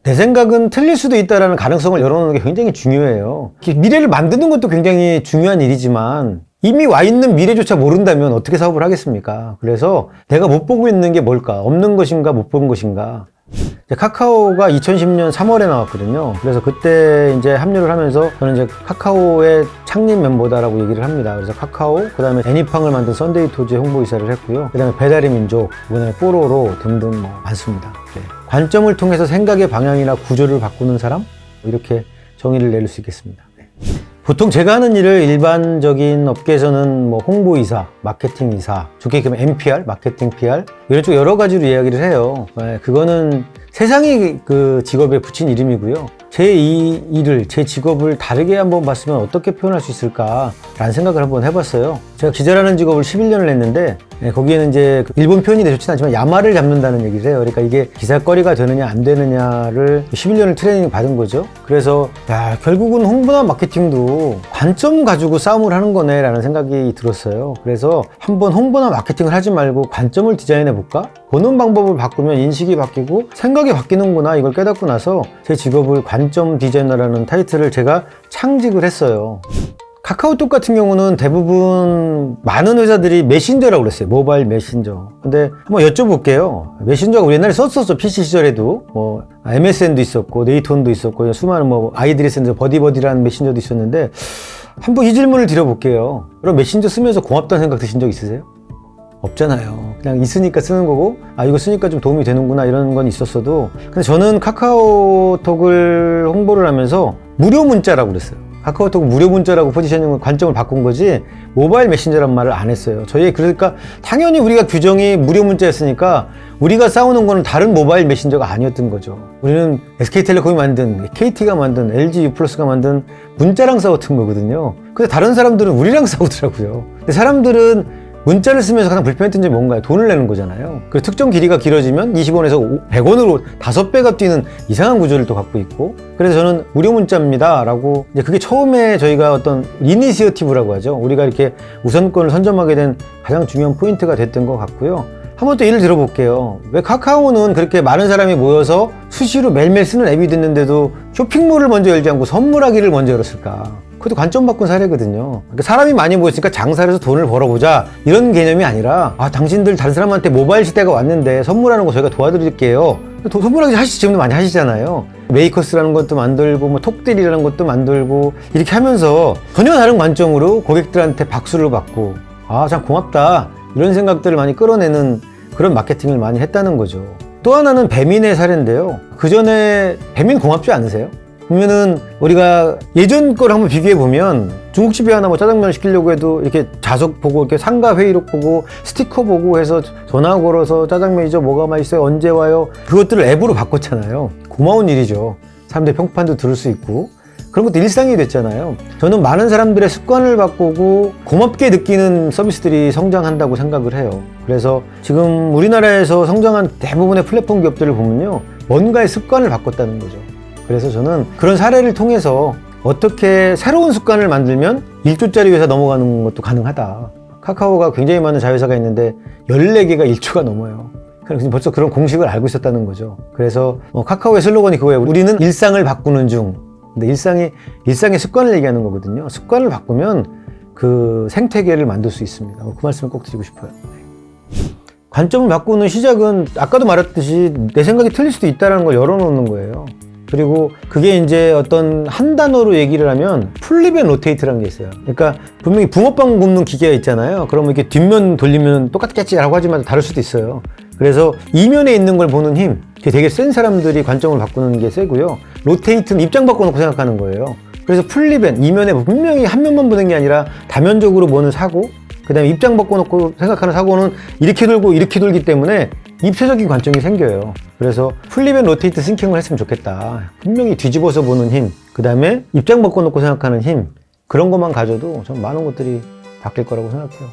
내 생각은 틀릴 수도 있다는 가능성을 열어놓는 게 굉장히 중요해요. 미래를 만드는 것도 굉장히 중요한 일이지만 이미 와 있는 미래조차 모른다면 어떻게 사업을 하겠습니까? 그래서 내가 못 보고 있는 게 뭘까? 없는 것인가 못 본 것인가? 카카오가 2010년 3월에 나왔거든요. 그래서 그때 이제 합류를 하면서 저는 이제 카카오의 창립 멤버다라고 얘기를 합니다. 그래서 카카오, 그 다음에 애니팡을 만든 썬데이토즈의 홍보이사를 했고요. 그 다음에 배달의 민족, 이번에 뽀로로 등등 뭐 많습니다. 네. 관점을 통해서 생각의 방향이나 구조를 바꾸는 사람? 이렇게 정의를 내릴 수 있겠습니다. 네. 보통 제가 하는 일을 일반적인 업계에서는 뭐 홍보이사, 마케팅이사, 좋게 얘기하면 MPR, 마케팅 PR 이런 쪽 여러 가지로 이야기를 해요. 네, 그거는 세상이 그 직업에 붙인 이름이고요. 제 이 일을, 제 직업을 다르게 한번 봤으면 어떻게 표현할 수 있을까라는 생각을 한번 해봤어요. 제가 기자라는 직업을 11년을 했는데 거기에는 이제 일본 표현이 좋지는 않지만 야마를 잡는다는 얘기를 해요. 그러니까 이게 기사거리가 되느냐 안 되느냐를 11년을 트레이닝 받은 거죠. 그래서 야, 결국은 홍보나 마케팅도 관점 가지고 싸움을 하는 거네 라는 생각이 들었어요. 그래서 한번 홍보나 마케팅을 하지 말고 관점을 디자인해 볼까? 보는 방법을 바꾸면 인식이 바뀌고 생각이 바뀌는구나 이걸 깨닫고 나서 제 직업을 관점 디자이너라는 타이틀을 제가 창직을 했어요. 카카오톡 같은 경우는 대부분 많은 회사들이 메신저라고 그랬어요. 모바일 메신저. 근데 한번 여쭤볼게요. 메신저가 우리 옛날에 썼었죠. PC 시절에도. 뭐 MSN도 있었고 네이톤도 있었고 수많은 뭐 아이들이 쓰는 버디버디라는 메신저도 있었는데 한번 이 질문을 드려볼게요. 그럼 메신저 쓰면서 고맙다는 생각 드신 적 있으세요? 없잖아요. 그냥 있으니까 쓰는 거고 아 이거 쓰니까 좀 도움이 되는구나 이런 건 있었어도 근데 저는 카카오톡을 홍보를 하면서 무료 문자라고 그랬어요. 카카오톡 무료 문자라고 포지셔닝 관점을 바꾼 거지 모바일 메신저란 말을 안 했어요. 저희 그러니까 당연히 우리가 규정이 무료 문자였으니까 우리가 싸우는 거는 다른 모바일 메신저가 아니었던 거죠. 우리는 SK텔레콤이 만든 KT가 만든 LG U+가 만든 문자랑 싸웠던 거거든요. 근데 다른 사람들은 우리랑 싸우더라고요. 근데 사람들은 문자를 쓰면서 가장 불편했던 점이 뭔가요? 돈을 내는 거잖아요. 그 특정 길이가 길어지면 20원에서 100원으로 5배가 뛰는 이상한 구조를 또 갖고 있고 그래서 저는 무료 문자입니다 라고 이제 그게 처음에 저희가 어떤 이니시어티브라고 하죠. 우리가 이렇게 우선권을 선점하게 된 가장 중요한 포인트가 됐던 것 같고요. 한번 또 예를 들어볼게요. 왜 카카오는 그렇게 많은 사람이 모여서 수시로 매일매일 쓰는 앱이 됐는데도 쇼핑몰을 먼저 열지 않고 선물하기를 먼저 열었을까? 그것도 관점 바꾼 사례거든요. 그러니까 사람이 많이 모였으니까 장사를 해서 돈을 벌어보자 이런 개념이 아니라 아 당신들 다른 사람한테 모바일 시대가 왔는데 선물하는 거 저희가 도와드릴게요. 선물하기 지금도 많이 하시잖아요. 메이커스라는 것도 만들고 뭐 톡들이라는 것도 만들고 이렇게 하면서 전혀 다른 관점으로 고객들한테 박수를 받고 아 참 고맙다 이런 생각들을 많이 끌어내는 그런 마케팅을 많이 했다는 거죠. 또 하나는 배민의 사례인데요. 그 전에 배민 고맙지 않으세요? 보면은 우리가 예전 걸 한번 비교해 보면 중국집에 하나 뭐 짜장면 시키려고 해도 이렇게 좌석 보고 이렇게 상가 회의록 보고 스티커 보고 해서 전화 걸어서 짜장면이죠 뭐가 맛있어요 언제 와요 그것들을 앱으로 바꿨잖아요. 고마운 일이죠. 사람들의 평판도 들을 수 있고 그런 것도 일상이 됐잖아요. 저는 많은 사람들의 습관을 바꾸고 고맙게 느끼는 서비스들이 성장한다고 생각을 해요. 그래서 지금 우리나라에서 성장한 대부분의 플랫폼 기업들을 보면요 뭔가의 습관을 바꿨다는 거죠. 그래서 저는 그런 사례를 통해서 어떻게 새로운 습관을 만들면 1조짜리 회사 넘어가는 것도 가능하다. 카카오가 굉장히 많은 자회사가 있는데 14개가 1조가 넘어요. 그래서 벌써 그런 공식을 알고 있었다는 거죠. 그래서 카카오의 슬로건이 그거예요. 우리는 일상을 바꾸는 중. 근데 일상의 습관을 얘기하는 거거든요. 습관을 바꾸면 그 생태계를 만들 수 있습니다. 그 말씀을 꼭 드리고 싶어요. 관점을 바꾸는 시작은 아까도 말했듯이 내 생각이 틀릴 수도 있다는 걸 열어놓는 거예요. 그리고 그게 이제 어떤 한 단어로 얘기를 하면 플립 앤 로테이트라는 게 있어요. 그러니까 분명히 붕어빵 굽는 기계가 있잖아요. 그러면 이렇게 뒷면 돌리면 똑같겠지라고 하지만 다를 수도 있어요. 그래서 이면에 있는 걸 보는 힘, 되게 센 사람들이 관점을 바꾸는 게 세고요. 로테이트는 입장 바꿔놓고 생각하는 거예요. 그래서 플립 앤 이면에 분명히 한 면만 보는 게 아니라 다면적으로 보는 사고, 그 다음에 입장 바꿔놓고 생각하는 사고는 이렇게 돌고 이렇게 돌기 때문에 입체적인 관점이 생겨요. 그래서 플립 앤 로테이트 싱킹을 했으면 좋겠다. 분명히 뒤집어서 보는 힘, 그 다음에 입장 바꿔놓고 생각하는 힘, 그런 것만 가져도 전 많은 것들이 바뀔 거라고 생각해요.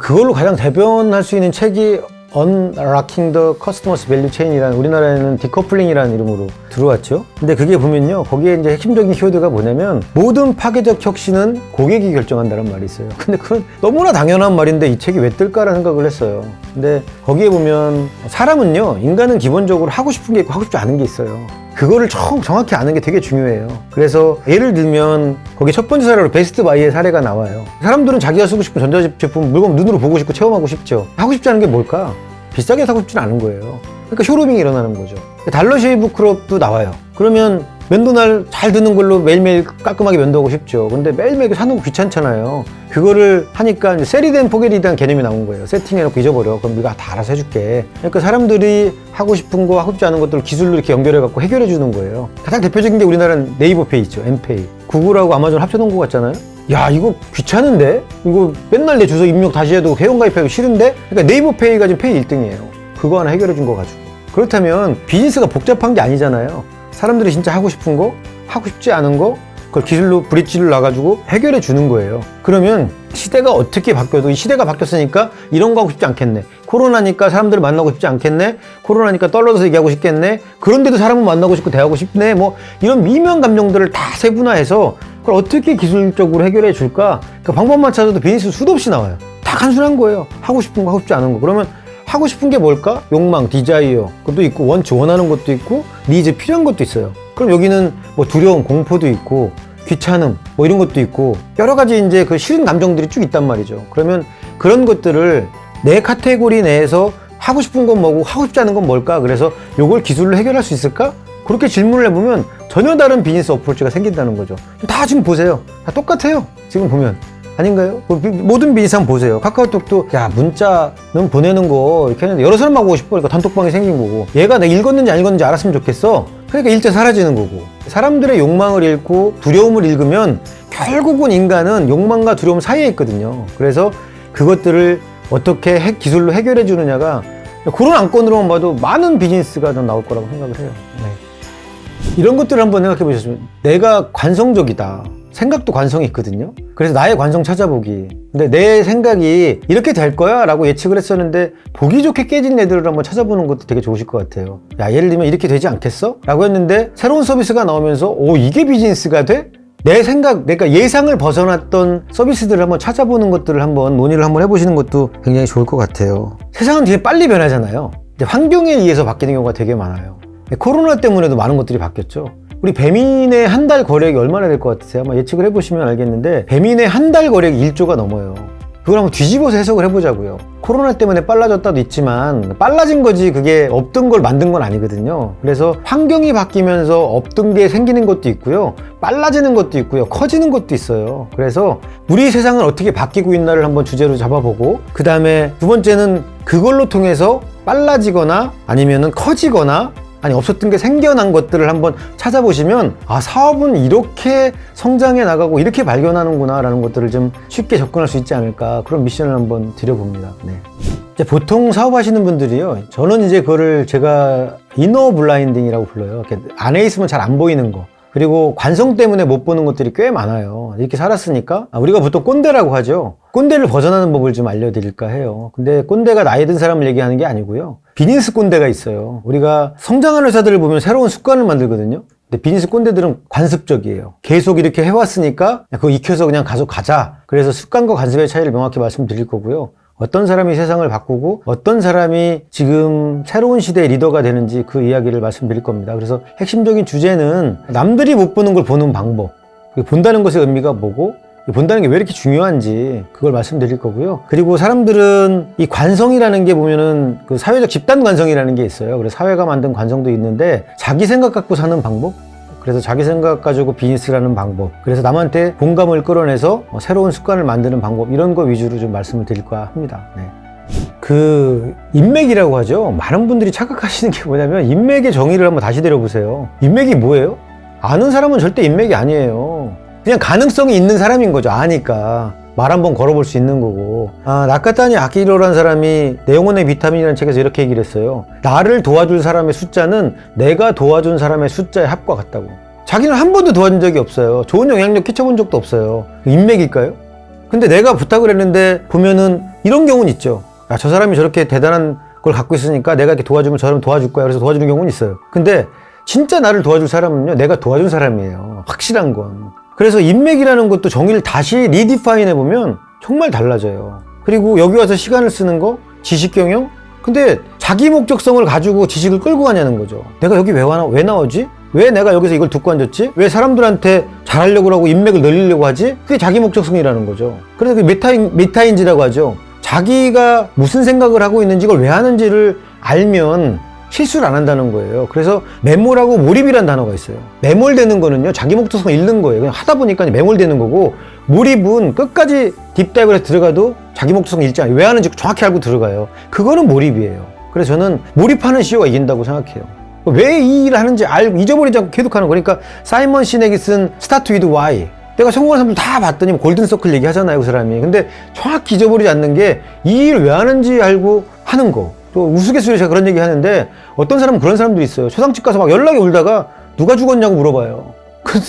그걸로 가장 대변할 수 있는 책이 Unlocking the Customer's Value Chain이라는, 우리나라에는 디커플링이라는 이름으로 들어왔죠. 근데 그게 보면요, 거기에 이제 핵심적인 키워드가 뭐냐면 모든 파괴적 혁신은 고객이 결정한다는 말이 있어요. 근데 그건 너무나 당연한 말인데 이 책이 왜 뜰까라는 생각을 했어요. 근데 거기에 보면 사람은요, 인간은 기본적으로 하고 싶은 게 있고 하고 싶지 않은 게 있어요. 그거를 정확히 아는 게 되게 중요해요. 그래서 예를 들면 거기 첫 번째 사례로 베스트 바이의 사례가 나와요. 사람들은 자기가 쓰고 싶은 전자제품 물건 눈으로 보고 싶고 체험하고 싶죠. 하고 싶지 않은 게 뭘까? 비싸게 사고 싶지는 않은 거예요. 그러니까 쇼루밍이 일어나는 거죠. 달러 쉐이브 크롭도 나와요. 그러면 면도날 잘 드는 걸로 매일매일 깔끔하게 면도하고 싶죠. 근데 매일매일 사는 거 귀찮잖아요. 그거를 하니까 이제 셀이된 포겟에 대한 개념이 나온 거예요. 세팅해놓고 잊어버려. 그럼 네가 다 알아서 해줄게. 그러니까 사람들이 하고 싶은 거, 하고 싶지 않은 것들을 기술로 이렇게 연결해갖고 해결해 주는 거예요. 가장 대표적인 게 우리나라는 네이버 페이 있죠. 엠페이. 구글하고 아마존 합쳐놓은 거 같잖아요. 야, 이거 귀찮은데? 이거 맨날 내 주소 입력 다시 해도 회원가입하기 싫은데? 그러니까 네이버 페이가 지금 페이 1등이에요. 그거 하나 해결해 준 거 가지고. 그렇다면 비즈니스가 복잡한 게 아니잖아요. 사람들이 진짜 하고 싶은 거, 하고 싶지 않은 거, 그걸 기술로 브릿지를 놔가지고 해결해 주는 거예요. 그러면 시대가 어떻게 바뀌어도 이 시대가 바뀌었으니까 이런 거 하고 싶지 않겠네. 코로나니까 사람들을 만나고 싶지 않겠네. 코로나니까 떨어져서 얘기하고 싶겠네. 그런데도 사람을 만나고 싶고 대하고 싶네. 뭐 이런 미묘한 감정들을 다 세분화해서 그걸 어떻게 기술적으로 해결해 줄까? 그 방법만 찾아도 비즈니스 수도 없이 나와요. 다 단순한 거예요. 하고 싶은 거, 하고 싶지 않은 거. 그러면 하고 싶은 게 뭘까? 욕망, 디자이어, 그것도 있고, 원하는 것도 있고, 니즈, 필요한 것도 있어요. 그럼 여기는 뭐 두려움, 공포도 있고, 귀찮음, 뭐 이런 것도 있고, 여러 가지 이제 그 싫은 감정들이 쭉 있단 말이죠. 그러면 그런 것들을 내 카테고리 내에서 하고 싶은 건 뭐고, 하고 싶지 않은 건 뭘까? 그래서 요걸 기술로 해결할 수 있을까? 그렇게 질문을 해보면 전혀 다른 비즈니스 어프로치가 생긴다는 거죠. 다 지금 보세요. 다 똑같아요. 지금 보면. 아닌가요? 모든 비즈니스 한번 보세요. 카카오톡도 야 문자는 보내는 거 이렇게 했는데 여러 사람 하고 싶어. 그러니까 단톡방이 생긴 거고 얘가 내가 읽었는지 안 읽었는지 알았으면 좋겠어. 그러니까 일제 사라지는 거고 사람들의 욕망을 읽고 두려움을 읽으면 결국은 인간은 욕망과 두려움 사이에 있거든요. 그래서 그것들을 어떻게 기술로 해결해 주느냐가 그런 안건으로만 봐도 많은 비즈니스가 좀 나올 거라고 생각을 해요. 네. 이런 것들을 한번 생각해 보셨으면 내가 관성적이다. 생각도 관성이 있거든요. 그래서 나의 관성 찾아보기. 근데 내 생각이 이렇게 될 거야 라고 예측을 했었는데 보기 좋게 깨진 애들을 한번 찾아보는 것도 되게 좋으실 것 같아요. 야, 예를 들면 이렇게 되지 않겠어? 라고 했는데 새로운 서비스가 나오면서 오, 이게 비즈니스가 돼? 내 생각, 내가 예상을 벗어났던 서비스들을 한번 찾아보는 것들을 한번 논의를 한번 해보시는 것도 굉장히 좋을 것 같아요. 세상은 되게 빨리 변하잖아요. 근데 환경에 의해서 바뀌는 경우가 되게 많아요. 코로나 때문에도 많은 것들이 바뀌었죠. 우리 배민의 한 달 거래액이 얼마나 될 것 같으세요? 아마 예측을 해보시면 알겠는데 배민의 한 달 거래액이 1조가 넘어요. 그걸 한번 뒤집어서 해석을 해보자고요. 코로나 때문에 빨라졌다도 있지만 빨라진 거지 그게 없던 걸 만든 건 아니거든요. 그래서 환경이 바뀌면서 없던 게 생기는 것도 있고요. 빨라지는 것도 있고요. 커지는 것도 있어요. 그래서 우리 세상은 어떻게 바뀌고 있나를 한번 주제로 잡아보고 그 다음에 두 번째는 그걸로 통해서 빨라지거나 아니면은 커지거나 아니 없었던 게 생겨난 것들을 한번 찾아보시면 아 사업은 이렇게 성장해 나가고 이렇게 발견하는구나 라는 것들을 좀 쉽게 접근할 수 있지 않을까 그런 미션을 한번 드려봅니다. 네. 이제 보통 사업하시는 분들이요 저는 이제 그거를 제가 이너 블라인딩이라고 불러요. 이렇게 안에 있으면 잘 안 보이는 거 그리고 관성 때문에 못 보는 것들이 꽤 많아요. 이렇게 살았으니까 우리가 보통 꼰대라고 하죠. 꼰대를 벗어나는 법을 좀 알려드릴까 해요. 근데 꼰대가 나이 든 사람을 얘기하는 게 아니고요. 비즈니스 꼰대가 있어요. 우리가 성장하는 회사들을 보면 새로운 습관을 만들거든요. 근데 비즈니스 꼰대들은 관습적이에요. 계속 이렇게 해왔으니까 그거 익혀서 그냥 가서 가자. 그래서 습관과 관습의 차이를 명확히 말씀드릴 거고요. 어떤 사람이 세상을 바꾸고 어떤 사람이 지금 새로운 시대의 리더가 되는지 그 이야기를 말씀드릴 겁니다. 그래서 핵심적인 주제는 남들이 못 보는 걸 보는 방법, 본다는 것의 의미가 뭐고 본다는 게 왜 이렇게 중요한지 그걸 말씀드릴 거고요. 그리고 사람들은 이 관성이라는 게 보면은 그 사회적 집단 관성이라는 게 있어요. 그래서 사회가 만든 관성도 있는데 자기 생각 갖고 사는 방법, 그래서 자기 생각 가지고 비즈니스라는 방법, 그래서 남한테 공감을 끌어내서 새로운 습관을 만드는 방법, 이런 거 위주로 좀 말씀을 드릴까 합니다. 네. 그 인맥이라고 하죠. 많은 분들이 착각하시는 게 뭐냐면 인맥의 정의를 한번 다시 내려보세요. 인맥이 뭐예요? 아는 사람은 절대 인맥이 아니에요. 그냥 가능성이 있는 사람인 거죠. 아니까 말 한번 걸어볼 수 있는 거고. 나카타니 아키히로라는 사람이 내 영혼의 비타민이라는 책에서 이렇게 얘기를 했어요. 나를 도와줄 사람의 숫자는 내가 도와준 사람의 숫자의 합과 같다고. 자기는 한 번도 도와준 적이 없어요. 좋은 영향력 끼쳐본 적도 없어요. 인맥일까요? 근데 내가 부탁을 했는데 보면은 이런 경우는 있죠. 야, 저 사람이 저렇게 대단한 걸 갖고 있으니까 내가 이렇게 도와주면 저 사람 도와줄 거야. 그래서 도와주는 경우는 있어요. 근데 진짜 나를 도와줄 사람은요, 내가 도와준 사람이에요. 확실한 건. 그래서 인맥이라는 것도 정의를 다시 리디파인 해보면 정말 달라져요. 그리고 여기 와서 시간을 쓰는 거, 지식 경영? 근데 자기 목적성을 가지고 지식을 끌고 가냐는 거죠. 내가 여기 왜 나오지? 왜 내가 여기서 이걸 듣고 앉았지? 왜 사람들한테 잘하려고 하고 인맥을 늘리려고 하지? 그게 자기 목적성이라는 거죠. 그래서 그 메타인지라고 하죠. 자기가 무슨 생각을 하고 있는지 이걸 왜 하는지를 알면 실수를 안 한다는 거예요. 그래서 매몰하고 몰입이라는 단어가 있어요. 매몰되는 거는요, 자기 목적성을 잃는 거예요. 그냥 하다 보니까 매몰되는 거고, 몰입은 끝까지 딥다이브를 해서 들어가도 자기 목적성을 잃지 않아요. 왜 하는지 정확히 알고 들어가요. 그거는 몰입이에요. 그래서 저는 몰입하는 CEO가 이긴다고 생각해요. 왜 이 일을 하는지 알고 잊어버리지 않고 계속하는 거니까. 사이먼 시넥이 쓴 Start with Why. 내가 성공한 사람들 다 봤더니 골든서클 얘기하잖아요, 그 사람이. 근데 정확히 잊어버리지 않는 게 이 일을 왜 하는지 알고 하는 거. 또 우스갯소리로 제가 그런 얘기 하는데, 어떤 사람은 그런 사람들이 있어요. 초상집 가서 막 연락이 울다가 누가 죽었냐고 물어봐요. 그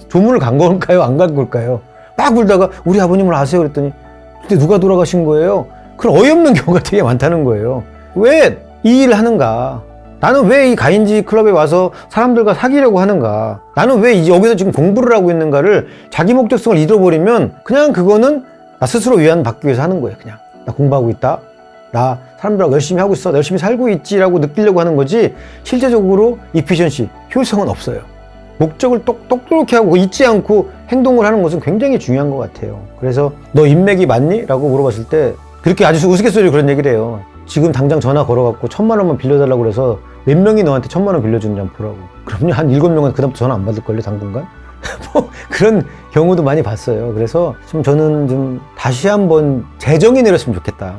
조문을 간 걸까요? 안 간 걸까요? 막 울다가 우리 아버님을 아세요? 그랬더니 근데 누가 돌아가신 거예요? 그런 어이없는 경우가 되게 많다는 거예요. 왜 이 일을 하는가? 나는 왜 이 가인지 클럽에 와서 사람들과 사귀려고 하는가? 나는 왜 여기서 지금 공부를 하고 있는가를 자기 목적성을 잃어버리면 그냥 그거는 나 스스로 위안받기 위해서 하는 거예요. 그냥 나 공부하고 있다. 나 사람들하고 열심히 하고 있어. 나 열심히 살고 있지라고 느끼려고 하는 거지, 실제적으로 이피션시, 효율성은 없어요. 목적을 똑똑히 하고 잊지 않고 행동을 하는 것은 굉장히 중요한 것 같아요. 그래서 너 인맥이 많니? 라고 물어봤을 때 그렇게 아주 우스갯소리로 그런 얘기를 해요. 지금 당장 전화 걸어갖고 1,000만 원만 빌려달라고 그래서 몇 명이 너한테 1,000만 원 빌려주는지 한번 보라고. 그럼요, 한 7명은 그다음부터 전화 안 받을걸요, 당분간? 뭐 그런 경우도 많이 봤어요. 그래서 저는 좀 다시 한번 재정의 내렸으면 좋겠다.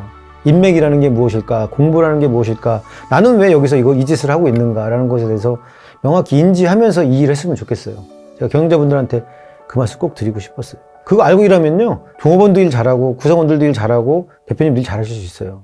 인맥이라는 게 무엇일까? 공부라는 게 무엇일까? 나는 왜 여기서 이 짓을 하고 있는가라는 것에 대해서 명확히 인지하면서 이 일을 했으면 좋겠어요. 제가 경영자분들한테 그 말씀 꼭 드리고 싶었어요. 그거 알고 일하면요, 종업원도 일 잘하고 구성원들도 일 잘하고 대표님도 일 잘하실 수 있어요.